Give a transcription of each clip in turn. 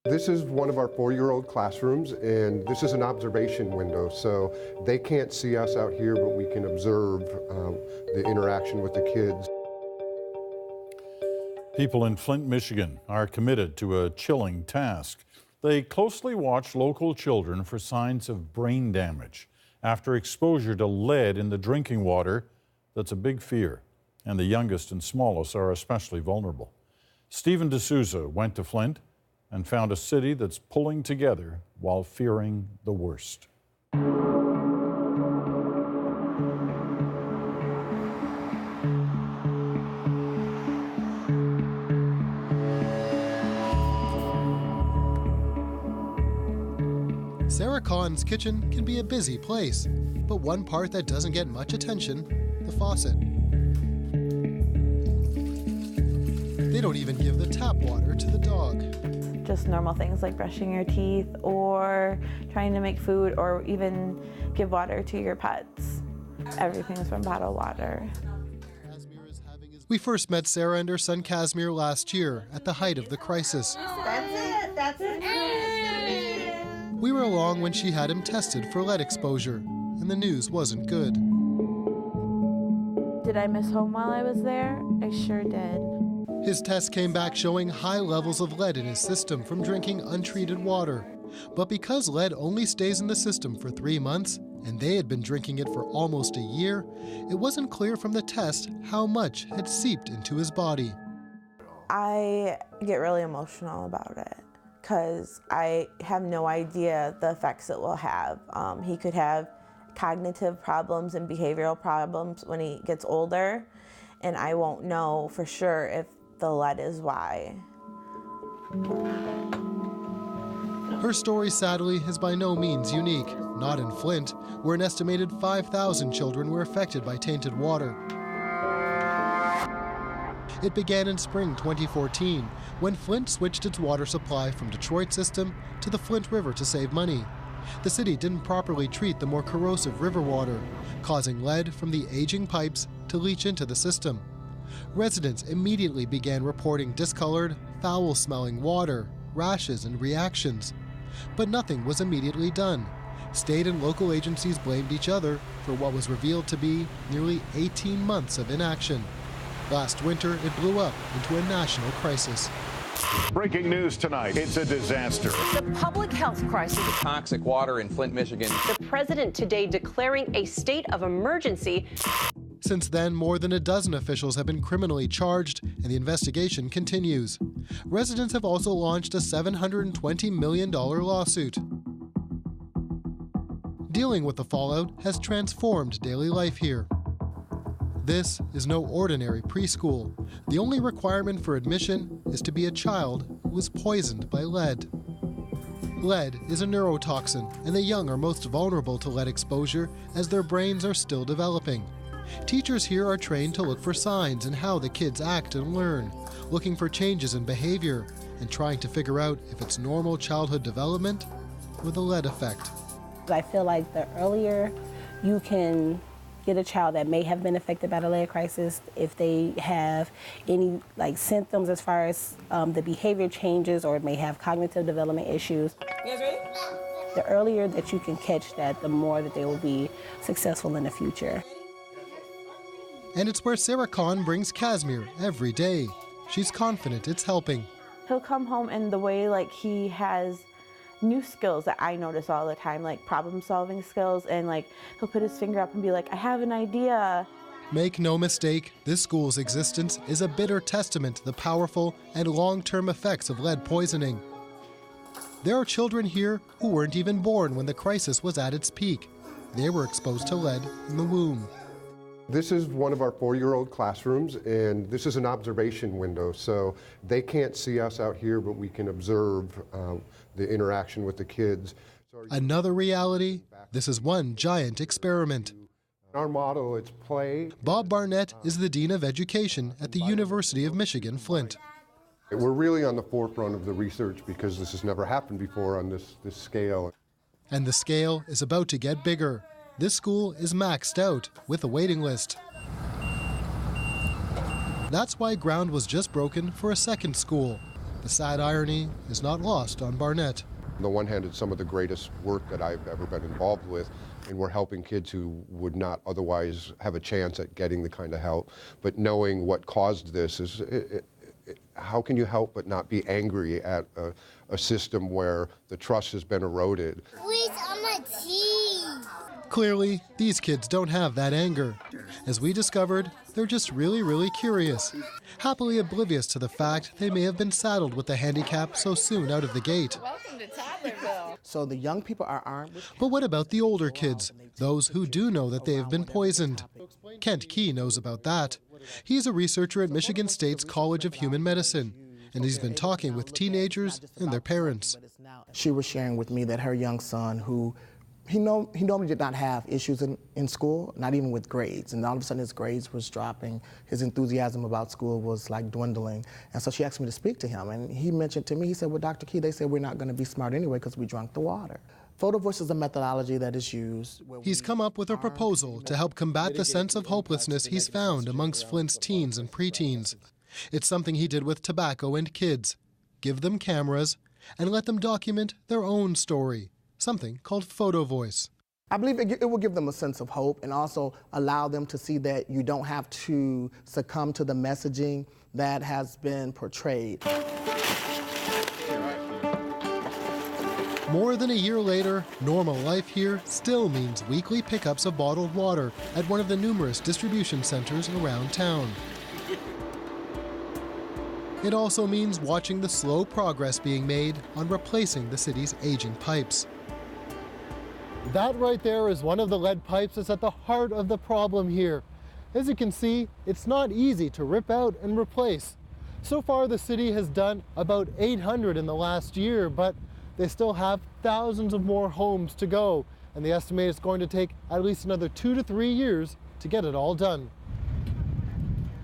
This is one of our 4-year-old classrooms, and this is an observation window, so they can't see us out here, but we can observe the interaction with the kids. People in Flint, Michigan are committed to a chilling task. They closely watch local children for signs of brain damage after exposure to lead in the drinking water. That's a big fear, and the youngest and smallest are especially vulnerable. Stephen D'Souza went to Flint and found a city that's pulling together while fearing the worst. Sarah Kahn's kitchen can be a busy place, but one part that doesn't get much attention, the faucet. They don't even give the tap water to the dog. Just normal things like brushing your teeth or trying to make food or even give water to your pets. Everything's from bottled water. We first met Sarah and her son Casimir last year at the height of the crisis. That's it. We were along when she had him tested for lead exposure, and the news wasn't good. Did I miss home while I was there? I sure did. His test came back showing high levels of lead in his system from drinking untreated water. But because lead only stays in the system for 3 months, and they had been drinking it for almost a year, it wasn't clear from the test how much had seeped into his body. I get really emotional about it because I have no idea the effects it will have. He could have cognitive problems and behavioral problems when he gets older, and I won't know for sure if the lead is why. Her story, sadly, is by no means unique. Not in Flint, where an estimated 5,000 children were affected by tainted water. It began in spring 2014, when Flint switched its water supply from Detroit's system to the Flint River to save money. The city didn't properly treat the more corrosive river water, causing lead from the aging pipes to leach into the system. Residents immediately began reporting discolored, foul-smelling water, rashes, and reactions. But nothing was immediately done. State and local agencies blamed each other for what was revealed to be nearly 18 months of inaction. Last winter, it blew up into a national crisis. Breaking news tonight, it's a disaster. The public health crisis. The toxic water in Flint, Michigan. The president today declaring a state of emergency. Since then, more than a dozen officials have been criminally charged, and the investigation continues. Residents have also launched a $720 million lawsuit. Dealing with the fallout has transformed daily life here. This is no ordinary preschool. The only requirement for admission is to be a child who was poisoned by lead. Lead is a neurotoxin, and the young are most vulnerable to lead exposure as their brains are still developing. Teachers here are trained to look for signs in how the kids act and learn, looking for changes in behavior, and trying to figure out if it's normal childhood development or the lead effect. I feel like the earlier you can get a child that may have been affected by the lead crisis, if they have any symptoms as far as the behavior changes or may have cognitive development issues. You guys ready? The earlier that you can catch that, the more that they will be successful in the future. And it's where Sarah Kahn brings Casimir every day. She's confident it's helping. He'll come home and the way he has new skills that I notice all the time, like problem-solving skills, and he'll put his finger up and be like, I have an idea. Make no mistake, this school's existence is a bitter testament to the powerful and long-term effects of lead poisoning. There are children here who weren't even born when the crisis was at its peak. They were exposed to lead in the womb. This is one of our 4-year-old classrooms, and this is an observation window, so they can't see us out here, but we can observe the interaction with the kids. Another reality, this is one giant experiment. Our motto, it's play. Bob Barnett is the Dean of Education at the University of Michigan, Flint. We're really on the forefront of the research because this has never happened before on this scale. And the scale is about to get bigger. This school is maxed out with a waiting list. That's why ground was just broken for a second school. The sad irony is not lost on Barnett. On the one hand, it's some of the greatest work that I've ever been involved with, and we're helping kids who would not otherwise have a chance at getting the kind of help. But knowing what caused this is, how can you help but not be angry at a system where the trust has been eroded? Please, on my teeth. Clearly, these kids don't have that anger. As we discovered, they're just really curious, happily oblivious to the fact they may have been saddled with the handicap so soon out of the gate. Welcome to Toddlerville. So the young people are armed with... But what about the older kids, those who do know that they have been poisoned? Kent Key knows about that. He's a researcher at Michigan State's College of Human Medicine, and he's been talking with teenagers and their parents. She was sharing with me that her young son, who he normally did not have issues in school, not even with grades, and all of a sudden his grades was dropping, his enthusiasm about school was like dwindling, and so she asked me to speak to him, and he mentioned to me, he said, well, Dr. Key, they said we're not going to be smart anyway because we drank the water. Photo voice is a methodology that is used. He's come up with a proposal to help combat the sense of hopelessness he's found amongst Flint's teens and preteens. It's something he did with tobacco and kids. Give them cameras and let them document their own story, something called photo voice. I believe it will give them a sense of hope and also allow them to see that you don't have to succumb to the messaging that has been portrayed. More than a year later, normal life here still means weekly pickups of bottled water at one of the numerous distribution centers around town. It also means watching the slow progress being made on replacing the city's aging pipes. That right there is one of the lead pipes that's at the heart of the problem here. As you can see, it's not easy to rip out and replace. So far, the city has done about 800 in the last year, but they still have thousands of more homes to go, and they estimate it's going to take at least another 2 to 3 years to get it all done.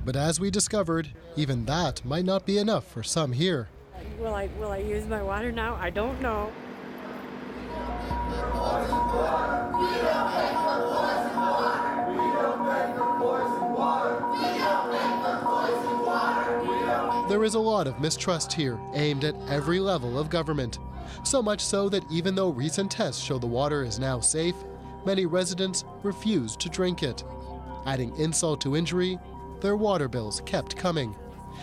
But as we discovered, even that might not be enough for some here. Will I use my water now? I don't know. There is a lot of mistrust here, aimed at every level of government. So much so that even though recent tests show the water is now safe, many residents refuse to drink it. Adding insult to injury, their water bills kept coming.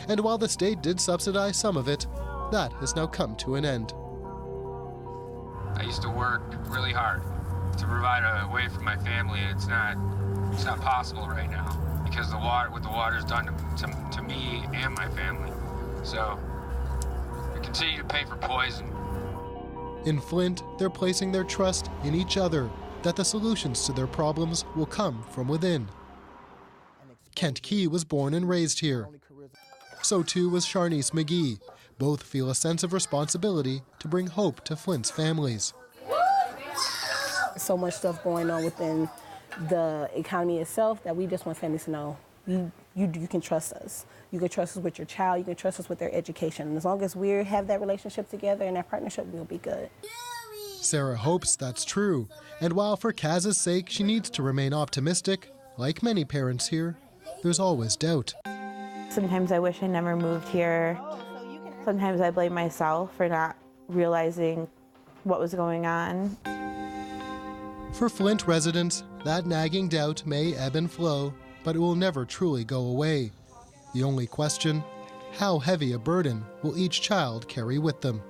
And while the state did subsidize some of it, that has now come to an end. I used to work really hard to provide a way for my family, and it's not possible right now because what the water's done to me and my family. So we continue to pay for poison. In Flint, they're placing their trust in each other, that the solutions to their problems will come from within. Kent Key was born and raised here. So too was Sharnice McGee. Both feel a sense of responsibility to bring hope to Flint's families. So much stuff going on within the economy itself that we just want families to know you can trust us. You can trust us with your child. You can trust us with their education. And as long as we have that relationship together and that partnership, we'll be good. Sarah hopes that's true. And while for Kaz's sake she needs to remain optimistic, like many parents here, there's always doubt. Sometimes I wish I never moved here. Sometimes I blame myself for not realizing what was going on. For Flint residents, that nagging doubt may ebb and flow, but it will never truly go away. The only question, how heavy a burden will each child carry with them?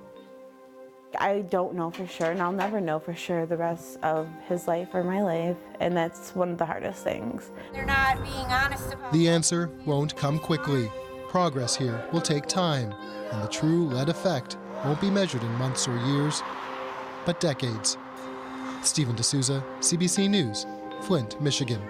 I don't know for sure, and I'll never know for sure the rest of his life or my life, and that's one of the hardest things. They're not being honest about The answer won't come quickly. Progress here will take time, and the true lead effect won't be measured in months or years, but decades. Stephen D'Souza, CBC News, Flint, Michigan.